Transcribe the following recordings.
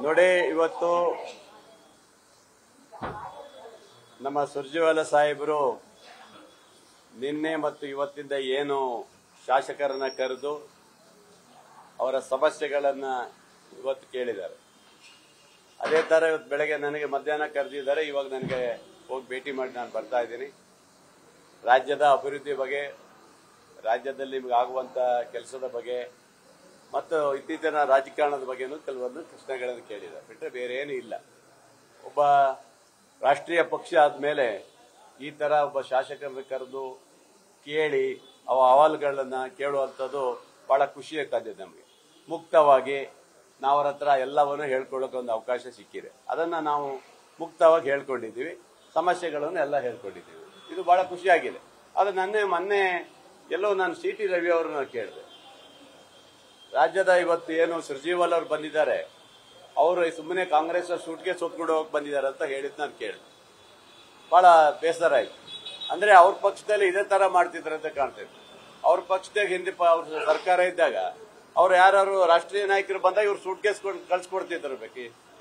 ನೋಡಿ, ಇವತ್ತು ನಮ್ಮ ಸುರ್ಜೇವಾಲಾ ಸಾಹೇಬರು ನಿನ್ನೆ ಮತ್ತು ಇವತ್ತಿಂದ ಏನು ಶಾಸಕರನ್ನ ಕರೆದು ಅವರ ಸಮಸ್ಯೆಗಳನ್ನ ಇವತ್ತು ಕೇಳಿದ್ದಾರೆ. ಅದೇ ತರ ಇವತ್ತು ಬೆಳಗ್ಗೆ ನನಗೆ ಮಧ್ಯಾಹ್ನ ಕರೆದಿದ್ದಾರೆ. ಇವಾಗ ನನಗೆ ಹೋಗಿ ಭೇಟಿ ಮಾಡಿ ನಾನು ಬರ್ತಾ ಇದ್ದೀನಿ. ರಾಜ್ಯದ ಅಭಿವೃದ್ಧಿ ಬಗ್ಗೆ, ರಾಜ್ಯದಲ್ಲಿ ನಿಮಗೆ ಆಗುವಂತ ಕೆಲಸದ ಬಗ್ಗೆ ಮತ್ತು ಇತ್ತೀಚಿನ ರಾಜಕಾರಣದ ಬಗ್ಗೆನೂ ಕೆಲವೊಂದು ಪ್ರಶ್ನೆಗಳನ್ನು ಕೇಳಿದ್ದಾರೆ. ಬಿಟ್ಟರೆ ಬೇರೆ ಏನೂ ಇಲ್ಲ. ಒಬ್ಬ ರಾಷ್ಟ್ರೀಯ ಪಕ್ಷ ಆದ್ಮೇಲೆ ಈ ತರ ಒಬ್ಬ ಶಾಸಕರನ್ನು ಕರೆದು ಕೇಳಿ ಅವ ಅಹವಾಲುಗಳನ್ನ ಕೇಳುವಂಥದ್ದು ಬಹಳ ಖುಷಿ ತಂದಿದೆ ನಮಗೆ. ಮುಕ್ತವಾಗಿ ನಾವು ಅವ್ರ ಹತ್ರ ಎಲ್ಲವನ್ನೂ ಹೇಳ್ಕೊಳ್ಳೋಕೆ ಒಂದು ಅವಕಾಶ ಸಿಕ್ಕಿದೆ. ಅದನ್ನ ನಾವು ಮುಕ್ತವಾಗಿ ಹೇಳ್ಕೊಂಡಿದ್ದೀವಿ, ಸಮಸ್ಯೆಗಳನ್ನು ಎಲ್ಲ ಹೇಳ್ಕೊಂಡಿದ್ದೀವಿ. ಇದು ಬಹಳ ಖುಷಿಯಾಗಿದೆ. ಅದು ಮೊನ್ನೆ ಎಲ್ಲೋ ನಾನು ಸಿ.ಟಿ. ರವಿ ಅವರನ್ನ ಕೇಳಿದೆ. ರಾಜ್ಯದ ಇವತ್ತು ಏನು ಸುರ್ಜೇವಾಲಾ ಅವರು ಬಂದಿದ್ದಾರೆ, ಅವರು ಸುಮ್ಮನೆ ಕಾಂಗ್ರೆಸ್ ಸೂಟ್ಗೆ ಸೋತ್ಕೊಂಡು ಹೋಗಿ ಬಂದಿದ್ದಾರೆ ಅಂತ ಹೇಳಿದ್ ನಾನು ಕೇಳಿದೆ. ಬಹಳ ಬೇಸರ ಆಯ್ತು. ಅಂದ್ರೆ ಅವ್ರ ಪಕ್ಷದಲ್ಲಿ ಇದೇ ತರ ಮಾಡ್ತಿದ್ರು ಅಂತ ಕಾಣ್ತಿದ್ರು. ಅವ್ರ ಪಕ್ಷದಾಗ ಹಿಂದೆ ಅವ್ರ ಸರ್ಕಾರ ಇದ್ದಾಗ ಅವ್ರು ಯಾರು ರಾಷ್ಟ್ರೀಯ ನಾಯಕರು ಬಂದಾಗ ಇವ್ರು ಸೂಟ್ ಕೇಸ್ ಕಳ್ಸಿಕೊಡ್ತಿದ್ರು.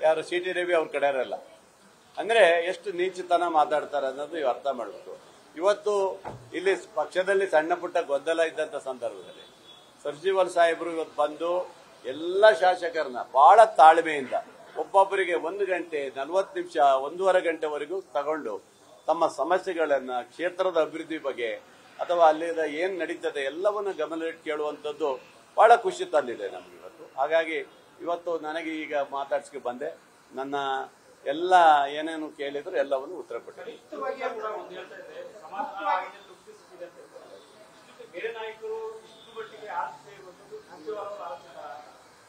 ಯಾರು ಸಿ.ಟಿ. ರವಿ ಅವ್ರ ಕಡೆಯವರೆಲ್ಲ. ಅಂದ್ರೆ ಎಷ್ಟು ನೀಚತನ ಮಾತಾಡ್ತಾರೆ ಅನ್ನೋದು ಇವ್ ಅರ್ಥ ಮಾಡ್ಬೇಕು. ಇವತ್ತು ಇಲ್ಲಿ ಪಕ್ಷದಲ್ಲಿ ಸಣ್ಣ ಪುಟ್ಟ ಗೊಂದಲ ಇದ್ದಂತ ಸಂದರ್ಭದಲ್ಲಿ ಸುರ್ಜೇವಾಲಾ ಸಾಹೇಬರು ಇವತ್ತು ಬಂದು ಎಲ್ಲ ಶಾಸಕರನ್ನ ಬಹಳ ತಾಳ್ಮೆಯಿಂದ ಒಬ್ಬೊಬ್ಬರಿಗೆ 1 ಗಂಟೆ 40 ನಿಮಿಷ 1.5 ಗಂಟೆವರೆಗೂ ತಗೊಂಡು ತಮ್ಮ ಸಮಸ್ಯೆಗಳನ್ನ, ಕ್ಷೇತ್ರದ ಅಭಿವೃದ್ಧಿ ಬಗ್ಗೆ ಅಥವಾ ಅಲ್ಲಿಂದ ಏನ್ ನಡೀತದೆ ಎಲ್ಲವನ್ನ ಗಮನವಿಟ್ಟು ಕೇಳುವಂತದ್ದು ಬಹಳ ಖುಷಿ ತಂದಿದೆ ನಮ್ಗೆ ಇವತ್ತು. ಹಾಗಾಗಿ ಇವತ್ತು ನನಗೆ ಈಗ ಮಾತಾಡ್ಸ್ಕೆ ಬಂದೆ. ನನ್ನ ಎಲ್ಲ ಏನೇನು ಕೇಳಿದ್ರು ಎಲ್ಲವನ್ನು ಉತ್ತರ ಕೊಟ್ಟಿದೆ.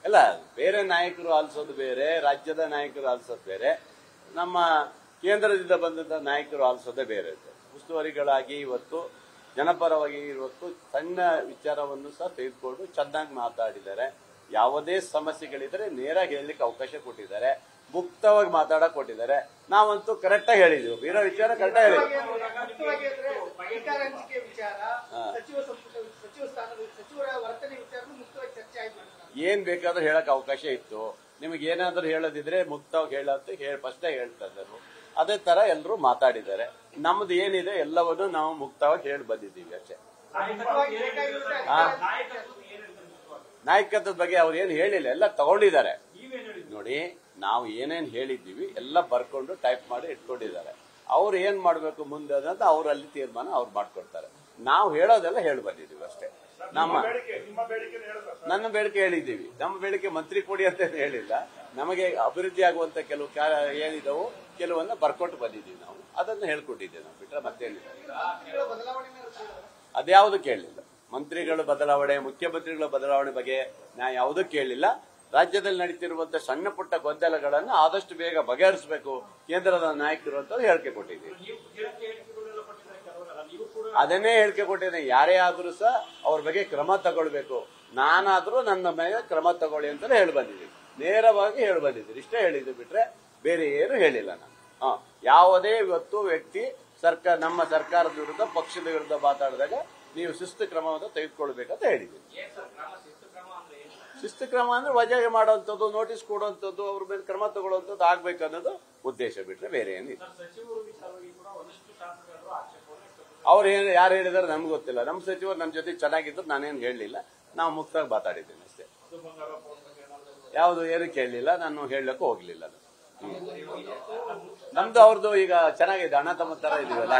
ಅಲ್ಲ, ಬೇರೆ ನಾಯಕರು ಆಲಿಸೋದು ಬೇರೆ, ರಾಜ್ಯದ ನಾಯಕರು ಆಲಿಸೋದು ಬೇರೆ, ನಮ್ಮ ಕೇಂದ್ರದಿಂದ ಬಂದಂತ ನಾಯಕರು ಆಲಿಸೋದೇ ಬೇರೆ. ಉಸ್ತುವಾರಿಗಳಾಗಿ ಇವತ್ತು ಜನಪರವಾಗಿ ಇವತ್ತು ಸಣ್ಣ ವಿಚಾರವನ್ನು ಸಹ ತೆಗೆದುಕೊಂಡು ಚೆನ್ನಾಗಿ ಮಾತಾಡಿದ್ದಾರೆ. ಯಾವುದೇ ಸಮಸ್ಯೆಗಳಿದ್ರೆ ನೇರಾಗಿ ಹೇಳಲಿಕ್ಕೆ ಅವಕಾಶ ಕೊಟ್ಟಿದ್ದಾರೆ, ಮುಕ್ತವಾಗಿ ಮಾತಾಡಕ್ ಕೊಟ್ಟಿದ್ದಾರೆ. ನಾವಂತೂ ಕರೆಕ್ಟ್ ಆಗಿ ಹೇಳಿದ್ವಿ, ಬೇರೆ ವಿಚಾರ ಕರೆಕ್ಟ್ ಆಗಿ ಹೇಳಿದ್ವಿ. ಏನ್ ಬೇಕಾದ್ರೂ ಹೇಳಕ್ ಅವಕಾಶ ಇತ್ತು. ನಿಮಗೆ ಏನಾದ್ರೂ ಹೇಳೋದಿದ್ರೆ ಮುಕ್ತವಾಗಿ ಹೇಳಂತ ಫಸ್ಟ್ ಹೇಳ್ತಾ ಇದ್ರು. ಅದೇ ತರ ಎಲ್ಲರೂ ಮಾತಾಡಿದ್ದಾರೆ. ನಮ್ದು ಏನಿದೆ ಎಲ್ಲವನ್ನು ನಾವು ಮುಕ್ತವಾಗಿ ಹೇಳಿ ಬಂದಿದ್ದೀವಿ ಅಷ್ಟೇ. ನಾಯಕತ್ವದ ಬಗ್ಗೆ ಅವ್ರು ಏನು ಹೇಳಿಲ್ಲ, ಎಲ್ಲ ತಗೊಂಡಿದ್ದಾರೆ. ನೋಡಿ, ನಾವು ಏನೇನ್ ಹೇಳಿದ್ದೀವಿ ಎಲ್ಲ ಬರ್ಕೊಂಡು ಟೈಪ್ ಮಾಡಿ ಇಟ್ಕೊಂಡಿದ್ದಾರೆ. ಅವ್ರು ಏನ್ ಮಾಡ್ಬೇಕು ಮುಂದೆ ಅನ್ನೋದು ಅವರಲ್ಲಿ ತೀರ್ಮಾನ ಅವ್ರು ಮಾಡ್ಕೊಡ್ತಾರೆ. ನಾವು ಹೇಳೋದೆಲ್ಲ ಹೇಳಿ ಬಂದಿದ್ದೀವಿ ಅಷ್ಟೇ. ನನ್ನ ಬೇಡಿಕೆ ಹೇಳಿದ್ದೀವಿ. ನಮ್ಮ ಬೇಡಿಕೆ ಮಂತ್ರಿ ಕೊಡಿ ಅಂತ ಹೇಳಿಲ್ಲ. ನಮಗೆ ಅಭಿವೃದ್ಧಿ ಆಗುವಂತ ಕೆಲವು ಏನಿದಾವು ಕೆಲವನ್ನ ಬರ್ಕೊಟ್ಟು ಬಂದಿದ್ದೀವಿ. ನಾವು ಅದನ್ನು ಹೇಳ್ಕೊಟ್ಟಿದ್ದೇವೆ. ನಾವು ಬಿಟ್ರೆ ಮತ್ತೇನಿಲ್ಲ. ಅದ್ಯಾವುದು ಕೇಳಲಿಲ್ಲ. ಮಂತ್ರಿಗಳ ಬದಲಾವಣೆ, ಮುಖ್ಯಮಂತ್ರಿಗಳ ಬದಲಾವಣೆ ಬಗ್ಗೆ ನಾ ಯಾವುದೂ ಕೇಳಿಲ್ಲ. ರಾಜ್ಯದಲ್ಲಿ ನಡೀತಿರುವಂತಹ ಸಣ್ಣ ಪುಟ್ಟ ಗೊಂದಲಗಳನ್ನು ಆದಷ್ಟು ಬೇಗ ಬಗೆಹರಿಸಬೇಕು ಕೇಂದ್ರದ ನಾಯಕರು ಅಂತ ಹೇಳಿಕೆ ಕೊಟ್ಟಿದ್ದೀವಿ. ಅದನ್ನೇ ಹೇಳಿಕೆ ಕೊಟ್ಟಿದ್ದೇನೆ. ಯಾರೇ ಆದ್ರೂ ಸಹ ಅವ್ರ ಬಗ್ಗೆ ಕ್ರಮ ತಗೊಳ್ಬೇಕು. ನಾನಾದ್ರೂ ನನ್ನ ಮೇಲೆ ಕ್ರಮ ತಗೊಳ್ಳಿ ಅಂತ ಹೇಳಿ ಬಂದಿದ್ದೀನಿ. ನೇರವಾಗಿ ಹೇಳಿ ಬಂದಿದ್ದೀನಿ. ಇಷ್ಟೇ ಹೇಳಿದ್ದು ಬಿಟ್ರೆ ಬೇರೆ ಏನು ಹೇಳಿಲ್ಲ ನಾನು. ಯಾವುದೇ ಇವತ್ತು ವ್ಯಕ್ತಿ ನಮ್ಮ ಸರ್ಕಾರದ ವಿರುದ್ಧ, ಪಕ್ಷದ ವಿರುದ್ಧ ಮಾತಾಡಿದಾಗ ನೀವು ಶಿಸ್ತು ಕ್ರಮವನ್ನು ತೆಗೆದುಕೊಳ್ಬೇಕಂತ ಹೇಳಿದ್ದೀನಿ. ಶಿಸ್ತು ಕ್ರಮ ಅಂದ್ರೆ ವಜಾ ಮಾಡುವಂಥದ್ದು, ನೋಟಿಸ್ ಕೊಡುವಂಥದ್ದು, ಅವ್ರ ಮೇಲೆ ಕ್ರಮ ತಗೊಳ್ಳುವಂಥದ್ದು ಆಗ್ಬೇಕು ಅನ್ನೋದು ಉದ್ದೇಶ ಬಿಟ್ರೆ ಬೇರೆ ಏನಿಲ್ಲ. ಅವ್ರು ಯಾರು ಹೇಳಿದಾರೆ ನಮ್ಗೆ ಗೊತ್ತಿಲ್ಲ. ನಮ್ಮ ಸಚಿವರು ನಮ್ಮ ಜೊತೆ ಚೆನ್ನಾಗಿದ್ರು ನಾನೇನು ಹೇಳಲಿಲ್ಲ. ನಾವು ಮುಕ್ತವಾಗಿ ಮಾತಾಡಿದ್ದೀನಿ ಅಷ್ಟೇ. ಯಾವುದು ಏನು ಕೇಳಲಿಲ್ಲ, ನಾನು ಹೇಳಕ್ಕೂ ಹೋಗ್ಲಿಲ್ಲ. ನಮ್ದು ಅವ್ರದ್ದು ಈಗ ಚೆನ್ನಾಗಿದೆ, ಅಣ್ಣ ತಮ್ಮ ತರ ಇದೀವಲ್ಲ.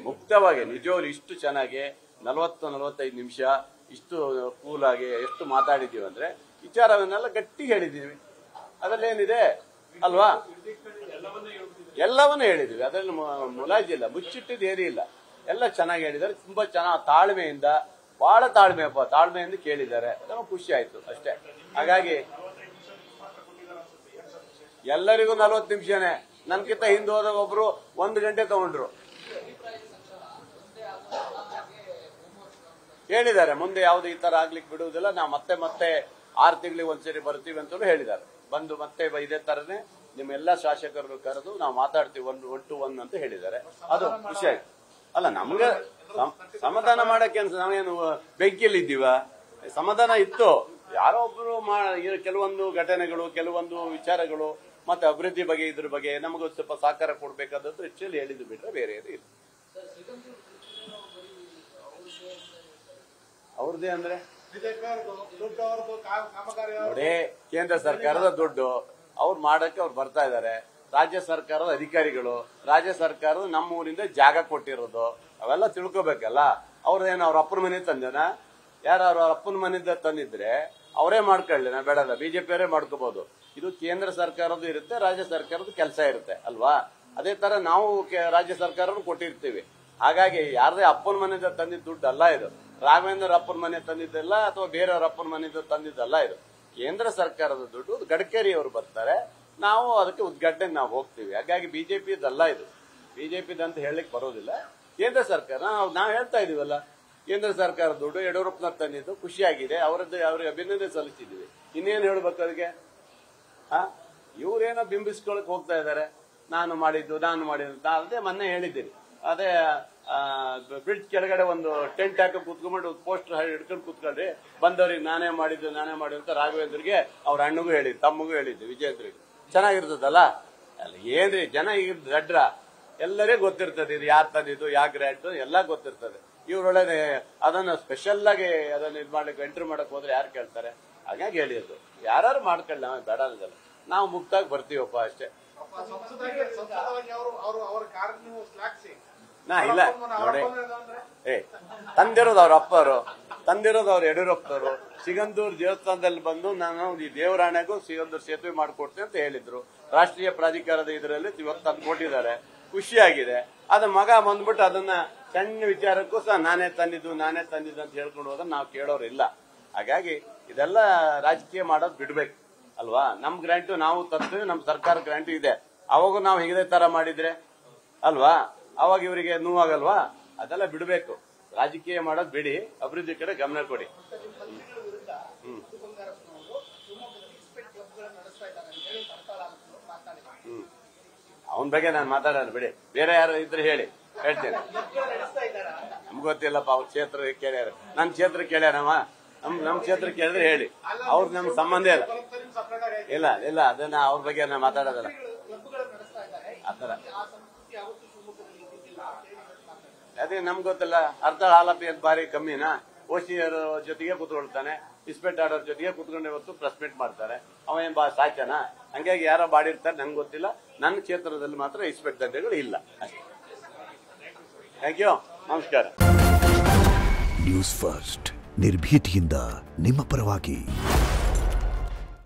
ಮುಕ್ತವಾಗಿ ನಿಜವಾಗ್ಲು ಇಷ್ಟು ಚೆನ್ನಾಗಿ 40-45 ನಿಮಿಷ ಇಷ್ಟು ಕೂಲಾಗಿ ಎಷ್ಟು ಮಾತಾಡಿದೀವಿ ಅಂದ್ರೆ ವಿಚಾರವನ್ನೆಲ್ಲ ಗಟ್ಟಿ ಹೇಳಿದೀವಿ. ಅದರಲ್ಲೇನಿದೆ ಅಲ್ವಾ, ಎಲ್ಲವನ್ನೂ ಹೇಳಿದೀವಿ. ಅದರಲ್ಲಿ ಮುಲಾಜಿಲ್ಲ, ಮುಚ್ಚಿಟ್ಟಿದ್ದು ಏನೇ ಇಲ್ಲ. ಎಲ್ಲ ಚೆನ್ನಾಗಿ ಹೇಳಿದ್ದಾರೆ. ತುಂಬಾ ಚೆನ್ನಾಗಿ ತಾಳ್ಮೆಯಿಂದ, ಬಹಳ ತಾಳ್ಮೆಯಿಂದ ಕೇಳಿದ್ದಾರೆ. ನಮಗೆ ಖುಷಿ ಆಯ್ತು ಅಷ್ಟೇ. ಹಾಗಾಗಿ ಎಲ್ಲರಿಗೂ 40 ನಿಮಿಷನೇ. ನನ್ಕಿಂತ ಹಿಂದೆ ಹೋದಾಗ ಒಬ್ರು 1 ಗಂಟೆ ತಗೊಂಡ್ರು. ಹೇಳಿದ್ದಾರೆ ಮುಂದೆ ಯಾವ್ದು ಈ ತರ ಆಗ್ಲಿಕ್ಕೆ ಬಿಡುವುದಿಲ್ಲ, ನಾವು ಮತ್ತೆ 6 ತಿಂಗಳಿಗೆ ಒಂದ್ಸರಿ ಬರ್ತೀವಿ ಅಂತಲೂ ಹೇಳಿದ್ದಾರೆ. ಬಂದು ಮತ್ತೆ ಇದೇ ತರನೇ ನಿಮ್ಮೆಲ್ಲಾ ಶಾಸಕರನ್ನು ಕರೆದು ನಾವು ಮಾತಾಡ್ತೀವಿ 1 to 1 ಅಂತ ಹೇಳಿದ್ದಾರೆ. ಅದು ಖುಷಿ ಆಯ್ತು. ಅಲ್ಲ, ನಮ್ಗೆ ಸಮಾಧಾನ ಮಾಡಕ್ಕೆ ನಾವೇನು ಬೆಂಕಿಯಲ್ಲಿ ಇದ್ದೀವ? ಸಮಾಧಾನ ಇತ್ತು. ಯಾರೋ ಒಬ್ರು ಕೆಲವೊಂದು ಘಟನೆಗಳು, ಕೆಲವೊಂದು ವಿಚಾರಗಳು ಮತ್ತೆ ಅಭಿವೃದ್ಧಿ ಬಗ್ಗೆ ಇದ್ರ ಬಗ್ಗೆ ನಮಗೂ ಸ್ವಲ್ಪ ಸಹಕಾರ ಕೊಡ್ಬೇಕಾದದ್ದು ಹೆಚ್ಚಲ್ಲಿ ಹೇಳಿದ್ದು ಬಿಟ್ರೆ ಬೇರೆ ಏನು ಇಲ್ಲ. ಅವ್ರದ್ದೇ ಅಂದ್ರೆ ನೋಡಿ, ಕೇಂದ್ರ ಸರ್ಕಾರದ ದುಡ್ಡು ಅವ್ರು ಮಾಡಕ್ಕೆ ಅವ್ರು ಬರ್ತಾ ಇದ್ದಾರೆ. ರಾಜ್ಯ ಸರ್ಕಾರದ ಅಧಿಕಾರಿಗಳು, ರಾಜ್ಯ ಸರ್ಕಾರದ ನಮ್ಮ ಊರಿಂದ ಜಾಗ ಕೊಟ್ಟಿರೋದು ಅವೆಲ್ಲ ತಿಳ್ಕೊಬೇಕಲ್ಲ. ಅವ್ರದೇನು ಅವ್ರ ಅಪ್ಪನ ಮನೆ ತಂದೇನ? ಯಾರು ಅವ್ರ ಅಪ್ಪನ ಮನೆಯಿಂದ ತಂದಿದ್ರೆ ಅವರೇ ಮಾಡ್ಕೊಳ್ಳಿ, ನಾ ಬೇಡಲ್ಲ, ಬಿಜೆಪಿಯವರೇ ಮಾಡ್ಕೋಬಹುದು. ಇದು ಕೇಂದ್ರ ಸರ್ಕಾರದ್ದು ಇರುತ್ತೆ, ರಾಜ್ಯ ಸರ್ಕಾರದ ಕೆಲಸ ಇರುತ್ತೆ ಅಲ್ವಾ? ಅದೇ ತರ ನಾವು ರಾಜ್ಯ ಸರ್ಕಾರವನ್ನು ಕೊಟ್ಟಿರ್ತೀವಿ. ಹಾಗಾಗಿ ಯಾರದೇ ಅಪ್ಪನ ಮನೆಯಿಂದ ತಂದಿದ್ದ ದುಡ್ಡು ಅಲ್ಲ ಇದು. ರಾಘವೇಂದ್ರ ಅಪ್ಪನ ಮನೆ ತಂದಿದ್ದಲ್ಲ ಅಥವಾ ಬೇರೆಯವ್ರ ಅಪ್ಪನ ಮನೆಯಿಂದ ತಂದಿದ್ದಲ್ಲ ಇದು. ಕೇಂದ್ರ ಸರ್ಕಾರದ ದುಡ್ಡು. ಗಡ್ಕರಿ ಅವರು ಬರ್ತಾರೆ, ನಾವು ಅದಕ್ಕೆ ಉದ್ಘಾಟನೆಗೆ ನಾವು ಹೋಗ್ತೀವಿ. ಹಾಗಾಗಿ ಬಿಜೆಪಿದಲ್ಲ ಇದು, ಬಿಜೆಪಿದಂತ ಹೇಳಲಿಕ್ಕೆ ಬರೋದಿಲ್ಲ. ಕೇಂದ್ರ ಸರ್ಕಾರ ನಾವು ಹೇಳ್ತಾ ಇದೀವಲ್ಲ, ಕೇಂದ್ರ ಸರ್ಕಾರ ದುಡ್ಡು ಯಡಿಯೂರಪ್ಪನವ್ರು ತಂದಿದ್ದು ಖುಷಿಯಾಗಿದೆ, ಅವ್ರಿಗೆ ಅಭಿನಂದನೆ ಸಲ್ಲಿಸಿದ್ವಿ. ಇನ್ನೇನು ಹೇಳ್ಬೇಕು ಅದಕ್ಕೆ? ಇವ್ರೇನೋ ಬಿಂಬಿಸ್ಕೊಳಕ್ ಹೋಗ್ತಾ ಇದಾರೆ. ನಾನು ಮಾಡಿದ್ದು ಅದೇ ಮೊನ್ನೆ ಹೇಳಿದ್ದೀನಿ. ಅದೇ ಬ್ರಿಡ್ಜ್ ಕೆಳಗಡೆ ಒಂದು ಟೆಂಟ್ ಹಾಕಿ ಕೂತ್ಕೊಂಡ್ಬಿಟ್ಟು ಪೋಸ್ಟರ್ ಹಿಡ್ಕೊಂಡು ಕೂತ್ಕೊಂಡ್ರಿ, ಬಂದವ್ರಿಗೆ ನಾನೇ ಮಾಡಿದ್ದು ಅಂತ ರಾಘವೇಂದ್ರಿಗೆ ಅವ್ರ ಅಣ್ಣಗೂ ಹೇಳಿದ್ದು, ತಮ್ಮಗೂ ಹೇಳಿದ್ದು, ವಿಜೇಂದ್ರಿಗೆ. ಚೆನ್ನಾಗಿರ್ತದಲ್ಲ ಅಲ್ಲ? ಏನ್ರಿ ಜನ ಈಗ ದಡ್ರ, ಎಲ್ಲರಿಗೂ ಗೊತ್ತಿರ್ತದೆ ಇದು ಯಾರು ತಂದಿದ್ದು, ಯಾ ಗ್ರ್ಯಾಂಟ್ ಎಲ್ಲ ಗೊತ್ತಿರ್ತದೆ. ಇವ್ರೊಳಗೆ ಅದನ್ನ ಸ್ಪೆಷಲ್ ಆಗಿ ಅದನ್ನ ಇದು ಮಾಡ್ಲಿಕ್ಕೆ ಎಂಟ್ರಿ ಮಾಡಕ್ ಹೋದ್ರೆ ಯಾರು ಕೇಳ್ತಾರೆ? ಹಾಗಾಗಿ ಹೇಳಿದ್ದು ಯಾರು ಮಾಡ್ಕೊಳ್ಳಿ, ನಾವು ಬೇಡ ಅನ್ನೋದಲ್ಲ, ನಾವು ಮುಕ್ತಾಗಿ ಬರ್ತೀವಪ್ಪ ಅಷ್ಟೇ. ನಾ ಇಲ್ಲ ನೋಡಿ, ತಂದಿರೋದು ಅವ್ರ ಅಪ್ಪರು, ತಂದಿರೋದು ಅವ್ರು ಯಡಿಯೂರಪ್ಪನವರು. ಸಿಗಂದೂರು ದೇವಸ್ಥಾನದಲ್ಲಿ ಬಂದು ನಾನು ಈ ದೇವರಾಣೆಗೂ ಸಿಗಂದೂರು ಸೇತುವೆ ಮಾಡಿಕೊಡ್ತೀನಿ ಅಂತ ಹೇಳಿದ್ರು. ರಾಷ್ಟ್ರೀಯ ಪ್ರಾಧಿಕಾರದ ಇದರಲ್ಲಿ ಇವತ್ತು ತಂದು ಕೊಟ್ಟಿದ್ದಾರೆ, ಖುಷಿಯಾಗಿದೆ. ಅದ ಮಗ ಬಂದ್ಬಿಟ್ಟು ಅದನ್ನ ಸಣ್ಣ ವಿಚಾರಕ್ಕೂ ಸಹ ನಾನೇ ತಂದಿದ್ದು ಅಂತ ಹೇಳ್ಕೊಂಡು ಹೋದ್ರೆ ನಾವು ಕೇಳೋರಿಲ್ಲ. ಹಾಗಾಗಿ ಇದೆಲ್ಲ ರಾಜಕೀಯ ಮಾಡೋದು ಬಿಡ್ಬೇಕು ಅಲ್ವಾ? ನಮ್ ಗ್ರಾಂಟು ನಾವು ತರ್ತೀವಿ, ನಮ್ ಸರ್ಕಾರ ಗ್ರಾಂಟು ಇದೆ. ಅವಾಗ ನಾವು ಇದೇ ತರ ಮಾಡಿದ್ರೆ ಅಲ್ವಾ, ಅವಾಗ ಇವರಿಗೆ ನೋವಾಗಲ್ವಾ? ಅದೆಲ್ಲ ಬಿಡ್ಬೇಕು. ರಾಜಕೀಯ ಮಾಡೋದು ಬಿಡಿ, ಅಭಿವೃದ್ಧಿ ಕಡೆ ಗಮನ ಕೊಡಿ. ಅವನ ಬಗ್ಗೆ ನಾನು ಮಾತಾಡೋಣ ಬಿಡಿ. ಬೇರೆ ಯಾರು ಇದ್ರೆ ಹೇಳ್ತೇನೆ. ನಮ್ಗೆ ಗೊತ್ತಿಲ್ಲಪ್ಪ, ಅವ್ರ ಕ್ಷೇತ್ರ ಕೇಳ್ಯಾರ, ನನ್ನ ಕ್ಷೇತ್ರ ಕೇಳ್ಯಾರಮ್ಮ. ನಮ್ ಕ್ಷೇತ್ರ ಕೇಳಿದ್ರೆ ಹೇಳಿ, ಅವ್ರ ನಮ್ಗೆ ಸಂಬಂಧ ಇಲ್ಲ. ಅದನ್ನ ಅವ್ರ ಬಗ್ಗೆ ನಾನು ಮಾತಾಡೋದಲ್ಲ ಆತರ. ಅದೇ ನಮ್ಗೆ ಗೊತ್ತಿಲ್ಲ. ಅರ್ಧ ಹಾಲಪಿ ಅಂತ ಬಾರಿ ಕಮ್ಮಿನಾ? ಓಸಿಯರ್ ಜೊತೆಗೆ ಕೂತ್ಕೊಳ್ತಾನೆ, ಇಸ್ಪೆಟ್ ಆಡೋರ್ ಜೊತೆಗೆ ಕೂತ್ಕೊಂಡು ಇವತ್ತು ಪ್ರೆಸ್ ಮೀಟ್ ಮಾಡ್ತಾರೆ. ಅವೇನ್ ಸಾಚನ? ಹಂಗಾಗಿ ಯಾರೋ ಬಾಡಿರ್ತಾರೆ, ನಂಗೆ ಗೊತ್ತಿಲ್ಲ. ನನ್ನ ಕ್ಷೇತ್ರದಲ್ಲಿ ಮಾತ್ರ ಇಸ್ಪೆಟ್ ದಂಧೆಗಳು ಇಲ್ಲ ಅಷ್ಟೇ. ಥ್ಯಾಂಕ್ ಯು, ನಮಸ್ಕಾರ. ನ್ಯೂಸ್ ಫಸ್ಟ್, ನಿರ್ಭೀತಿಯಿಂದ ನಿಮ್ಮ ಪರವಾಗಿ.